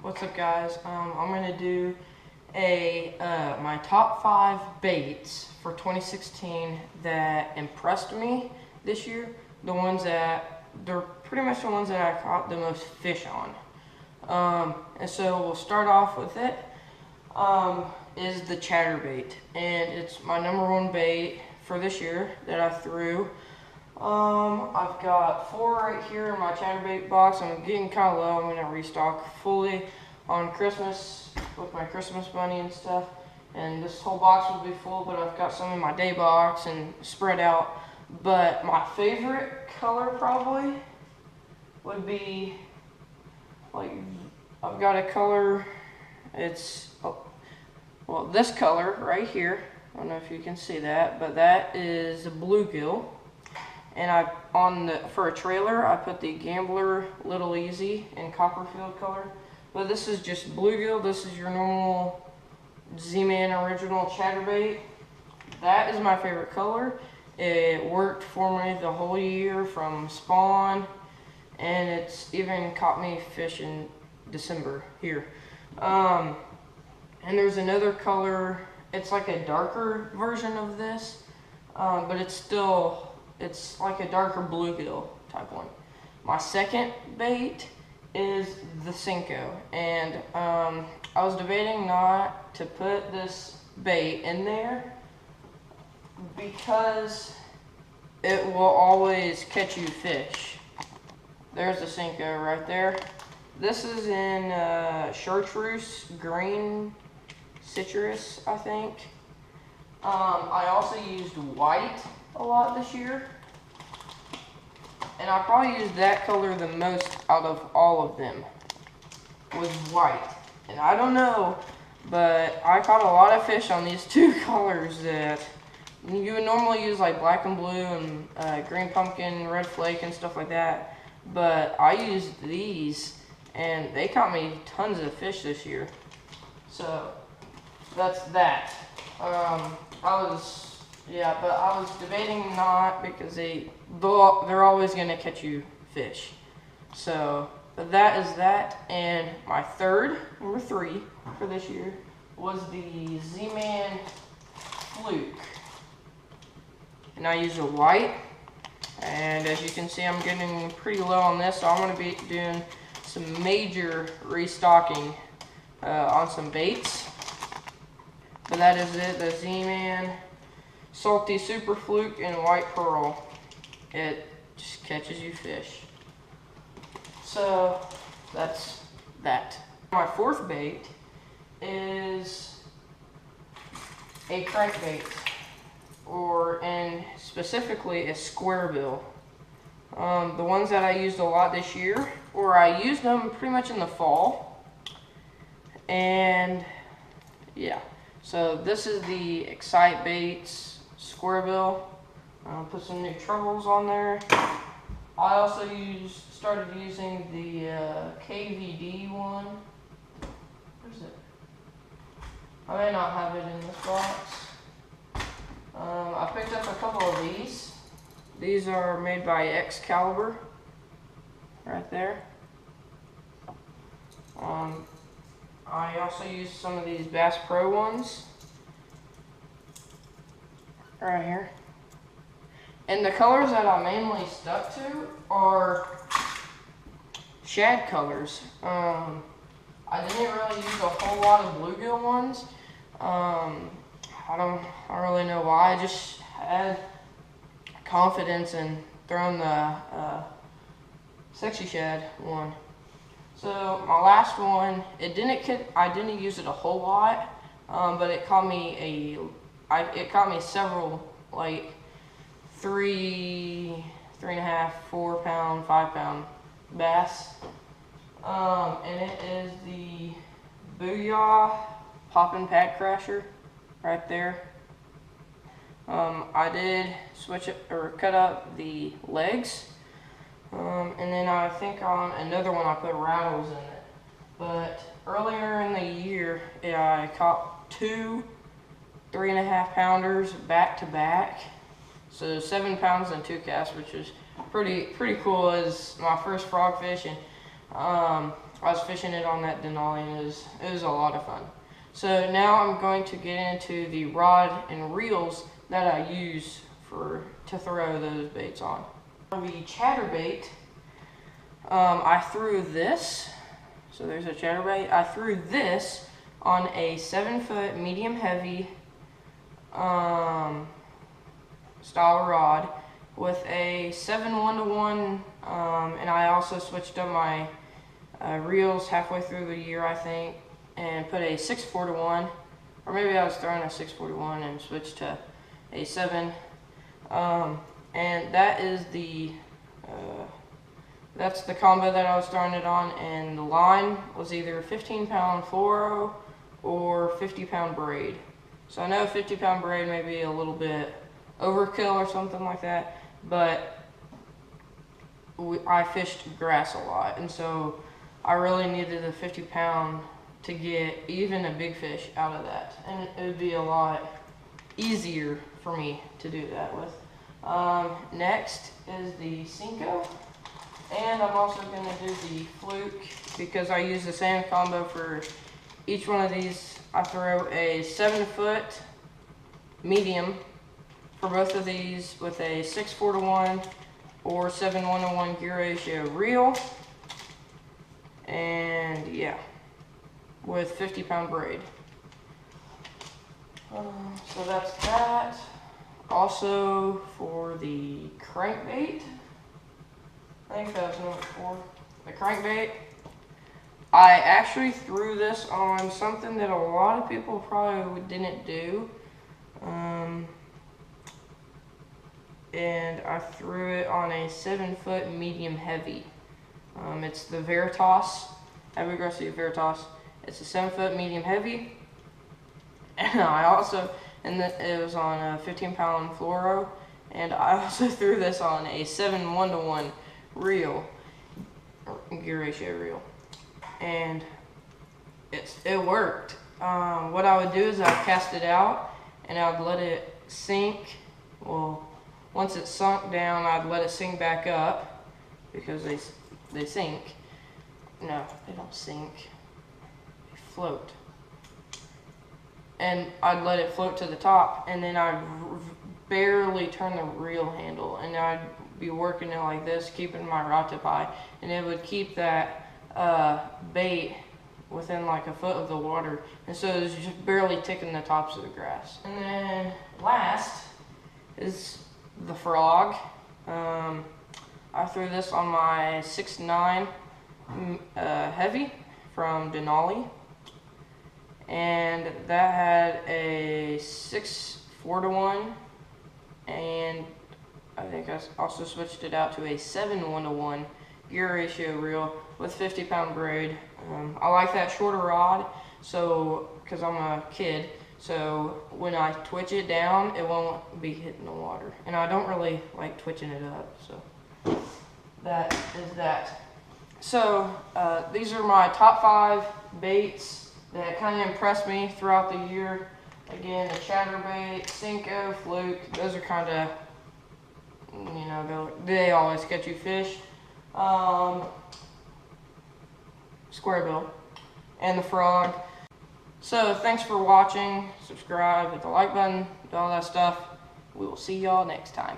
What's up, guys? I'm gonna do my top 5 baits for 2016 that impressed me this year. They're pretty much the ones that I caught the most fish on. And so we'll start off with it. Is the chatterbait, and it's my #1 bait for this year that I threw. I've got 4 right here in my chatterbait box. I'm getting kind of low. I'm going to restock fully on Christmas with my Christmas bunny and stuff. And this whole box will be full, but I've got some in my day box and spread out. But my favorite color probably would be, like, I've got a color, well, this color right here. I don't know if you can see that, but that is a bluegill. And for a trailer, I put the Gambler Little Easy in Copperfield color. But this is just bluegill. This is your normal Z-Man original chatterbait. That is my favorite color. It worked for me the whole year from spawn, and it's even caught me fish in December here. And there's another color. It's like a darker version of this, but it's like a darker bluegill type one. My second bait is the Senko, and I was debating not to put this bait in there because it will always catch you fish. There's the Senko right there. This is in chartreuse green citrus, I think. I also used white a lot this year, and I probably used that color the most out of all of them, was white. And I don't know, but I caught a lot of fish on these 2 colors that you would normally use, like black and blue and green pumpkin, red flake and stuff like that, but I used these and they caught me tons of fish this year. So that's that. But I was debating not, because they're always gonna catch you fish. So, but that is that. And my number 3 for this year was the Z-Man Fluke. And I used a white. And as you can see, I'm getting pretty low on this, so I'm gonna be doing some major restocking on some baits. But that is it, the Z-Man Salty Super Fluke in White Pearl. It just catches you fish. So that's that. My 4th bait is a crankbait, and specifically a square bill. The ones that I used a lot this year, or I used them pretty much in the fall. And yeah. So this is the Excite Baits square bill. Put some new trebles on there. I also started using the KVD one. Where's it? I may not have it in this box. I picked up a couple of these. These are made by Excalibur, right there. I also used some of these Bass Pro ones right here. And the colors that I mainly stuck to are shad colors. I didn't really use a whole lot of bluegill ones. I don't really know why. I just had confidence in throwing the sexy shad one. So my last one, I didn't use it a whole lot, but it caught me several, like 3.5, 4 pound, 5 pound bass. And it is the Booyah Poppin' Pad Crasher right there. I did cut up the legs. And then I think on another one I put rattles in it. But earlier in the year, I caught 2 3.5 pounders back to back. So 7 pounds and 2 casts, which is pretty cool as my first frog fishing. I was fishing it on that Denali, and it was a lot of fun. So now I'm going to get into the rod and reels that I use to throw those baits on. On the chatterbait, I threw this. So there's a chatterbait. I threw this on a 7-foot medium heavy style rod with a 7-1-1, and I also switched up my reels halfway through the year, I think, and put a 6-4-1, or maybe I was throwing a 6-4-1 and switched to a 7, and that is that's the combo that I was throwing it on, and the line was either 15-pound fluoro or 50-pound braid. So I know 50-pound braid may be a little bit overkill or something like that, but I fished grass a lot, and so I really needed a 50-pound to get even a big fish out of that, and it would be a lot easier for me to do that with. Next is the Senko, and I'm also going to do the Fluke because I use the same combo for each one of these. I throw a 7-foot medium for both of these with a 6-4-1 or 7-1-1 gear ratio reel, and yeah, with 50-pound braid. So that's that. Also for the crankbait, I think that was number 4. The crankbait, I actually threw this on something that a lot of people probably didn't do. And I threw it on a 7-foot medium heavy. It's the Veritas, Heavy Aggressive Veritas. It's a 7-foot medium heavy. And I also, it was on a 15-pound fluoro. And I also threw this on a 7-1-1 reel, gear ratio reel. And it worked. What I would do is I'd cast it out and I'd let it sink. Well, once it sunk down, I'd let it sink back up because they sink. No, they don't sink. They float. And I'd let it float to the top, and then I'd barely turn the reel handle, and I'd be working it like this, keeping my rod tip high, and it would keep that bait within like a foot of the water, and so it was just barely ticking the tops of the grass. And then last is the frog. I threw this on my 6'9" heavy from Denali, and that had a 6-4-1, and I think I also switched it out to a 7-1-1 gear ratio reel with 50-pound braid. I like that shorter rod, so because I'm a kid, so when I twitch it down, it won't be hitting the water, and I don't really like twitching it up. So that is that. So these are my top 5 baits that kind of impressed me throughout the year. Again, the chatterbait, Senko, Fluke, those are kind of, you know, they always catch you fish. Square bill, and the frog. So thanks for watching. Subscribe, hit the like button, do all that stuff. We will see y'all next time.